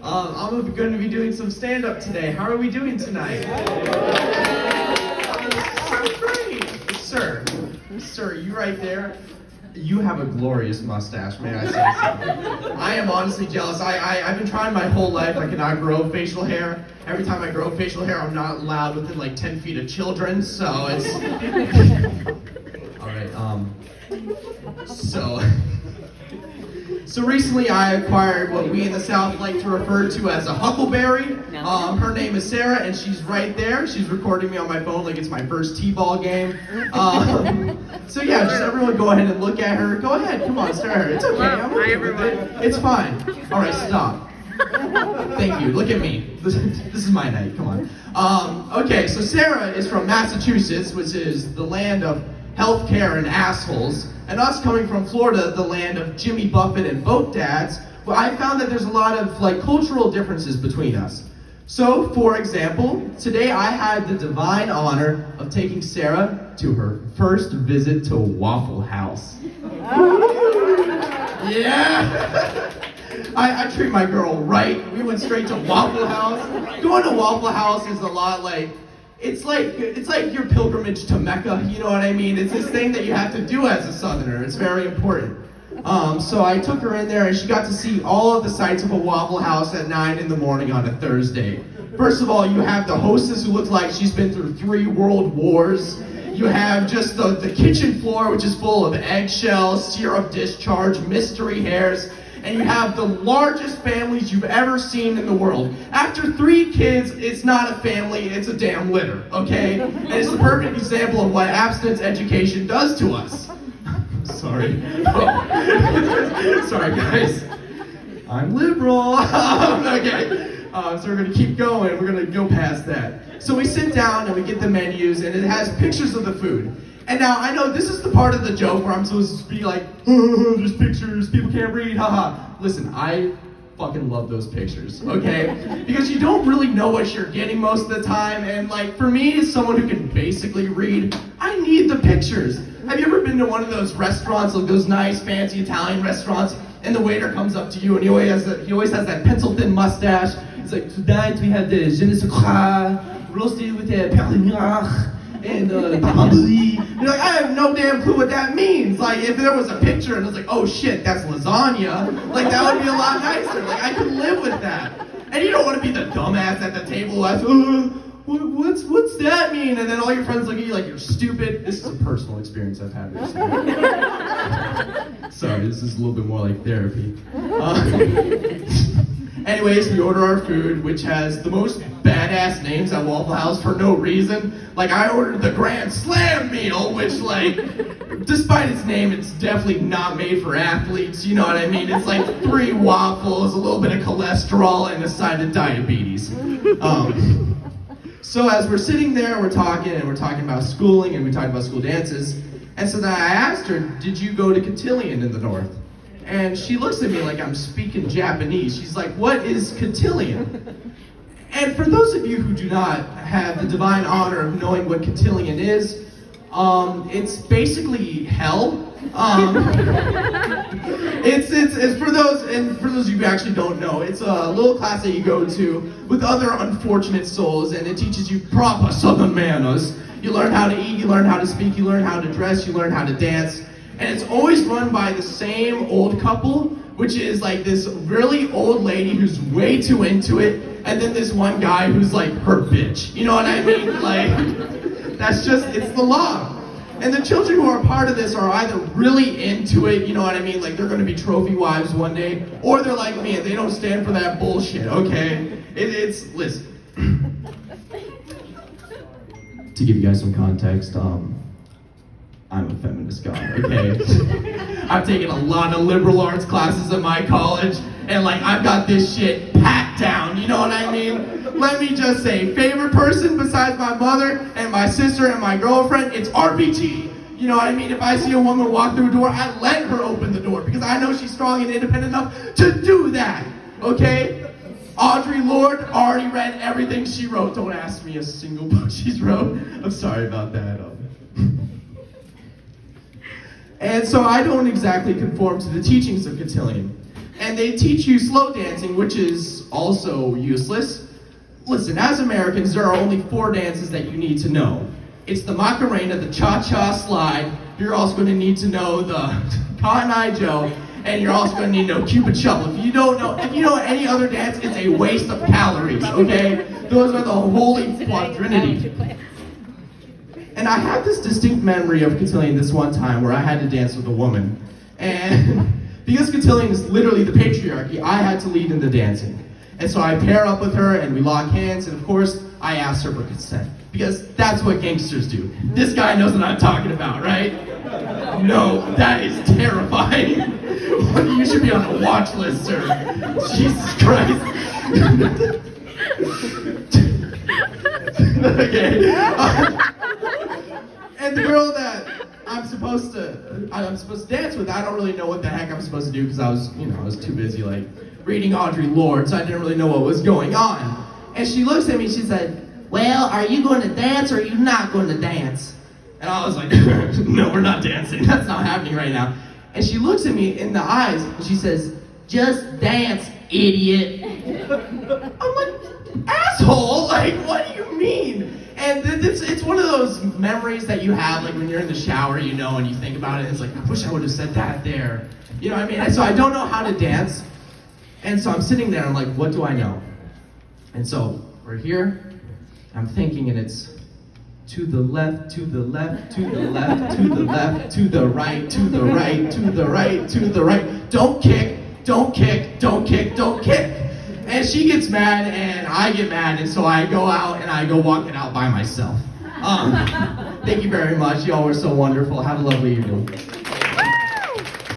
I'm going to be doing some stand-up today. How are we doing tonight? So great. Sir, you right there. You have a glorious mustache, may I say so. I am honestly jealous. I've been trying my whole life. I cannot grow facial hair. Every time I grow facial hair, I'm not allowed within like 10 feet of children, so it's... All right, So recently I acquired what we in the South like to refer to as a huckleberry. Her name is Sarah, and she's right there. She's recording me on my phone like it's my first t-ball game. So yeah, just everyone go ahead and look at her. Go ahead, come on, stare at her. It's okay, I'm okay with it. It's fine. All right, stop. Thank you, look at me. This is my night, come on. Okay, so Sarah is from Massachusetts, which is the land of healthcare and assholes. And us coming from Florida, the land of Jimmy Buffett and boat dads, well, I found that there's a lot of cultural differences between us. So, for example, today I had the divine honor of taking Sarah to her first visit to Waffle House. Yeah! I treat my girl right. We went straight to Waffle House. Going to Waffle House is a lot like, it's like your pilgrimage to Mecca, you know what I mean? It's this thing that you have to do as a Southerner. It's very important. So I took her in there and she got to see all of the sights of a Waffle House at 9 in the morning on a Thursday. First of all, you have the hostess who looks like she's been through 3 world wars. You have just the kitchen floor, which is full of eggshells, syrup discharge, mystery hairs, and you have the largest families you've ever seen in the world. After 3 kids, it's not a family, it's a damn litter, okay? And it's the perfect example of what abstinence education does to us. Sorry. Sorry, guys. I'm liberal. Okay. So we're gonna keep going, we're gonna go past that. So we sit down and we get the menus, and it has pictures of the food. And now, I know this is the part of the joke where I'm supposed to be like, oh, there's pictures, people can't read, haha. Listen, I fucking love those pictures, okay? Because you don't really know what you're getting most of the time, and for me, as someone who can basically read, I need the pictures. Have you ever been to one of those restaurants, like those nice, fancy Italian restaurants, and the waiter comes up to you, and he always has that pencil-thin mustache. He's like, tonight we have the je ne sais quoi, roasted with the perle noir, and probably, you're like, I have no damn clue what that means. If there was a picture and it's like, oh shit, that's lasagna, that would be a lot nicer. I could live with that. And you don't want to be the dumbass at the table who asks, what's that mean? And then all your friends look at you like you're stupid. This is a personal experience I've had recently. Sorry, this is a little bit more like therapy. Anyways, we order our food, which has the most badass names at Waffle House for no reason. I ordered the Grand Slam meal, which, despite its name, it's definitely not made for athletes, you know what I mean? It's 3 waffles, a little bit of cholesterol, and a side of diabetes. So as we're sitting there, we're talking about schooling, and we talked about school dances. And so then I asked her, did you go to Cotillion in the North? And she looks at me like I'm speaking Japanese. She's like, what is Cotillion? And for those of you who do not have the divine honor of knowing what Cotillion is, it's basically hell. It's for those of you who actually don't know, it's a little class that you go to with other unfortunate souls, and it teaches you proper Southern manners. You learn how to eat, you learn how to speak, you learn how to dress, you learn how to dance. And it's always run by the same old couple, which is this really old lady who's way too into it, and then this one guy who's her bitch. You know what I mean? That's just, it's the law. And the children who are part of this are either really into it, you know what I mean? They're gonna be trophy wives one day, or they're like me and they don't stand for that bullshit, okay? Listen. To give you guys some context, I'm a feminist guy, okay? I've taken a lot of liberal arts classes at my college, and I've got this shit packed down, you know what I mean? Let me just say, favorite person besides my mother and my sister and my girlfriend, it's RPG. You know what I mean? If I see a woman walk through a door, I let her open the door because I know she's strong and independent enough to do that, okay? Audre Lorde already read everything she wrote. Don't ask me a single book she's wrote. I'm sorry about that. And so I don't exactly conform to the teachings of Cotillion. And they teach you slow dancing, which is also useless. Listen, as Americans, there are only 4 dances that you need to know. It's the Macarena, the Cha-Cha Slide. You're also going to need to know the Cotton Eye Joe, and you're also going to need to know Cupid Shuffle. If you know any other dance, it's a waste of calories, okay? Those are the holy quadrinity. And I have this distinct memory of Cotillion this one time where I had to dance with a woman. And because Cotillion is literally the patriarchy, I had to lead in the dancing. And so I pair up with her and we lock hands, and of course, I asked her for consent. Because that's what gangsters do. This guy knows what I'm talking about, right? No, that is terrifying. You should be on a watch list, sir. Jesus Christ. Okay. And the girl that I'm supposed to dance with, I don't really know what the heck I'm supposed to do because I was too busy like reading Audre Lorde, so I didn't really know what was going on. And she looks at me, she said, "Well, are you going to dance or are you not going to dance?" And I was like, "No, we're not dancing. That's not happening right now." And she looks at me in the eyes and she says, "Just dance, idiot." I'm like, "Asshole, like, what do you mean?" And it's one of those memories that you have, like when you're in the shower, and you think about it, and it's like, I wish I would have said that there. You know what I mean? And so I don't know how to dance. And so I'm sitting there, I'm like, what do I know? And so we're here, I'm thinking, and it's to the left, to the left, to the left, to the left, to the right, to the right, to the right, to the right. Don't kick, don't kick, don't kick, don't kick. And she gets mad, and I get mad, and so I go out, and I go walk it out by myself. Thank you very much. Y'all were so wonderful. Have a lovely evening.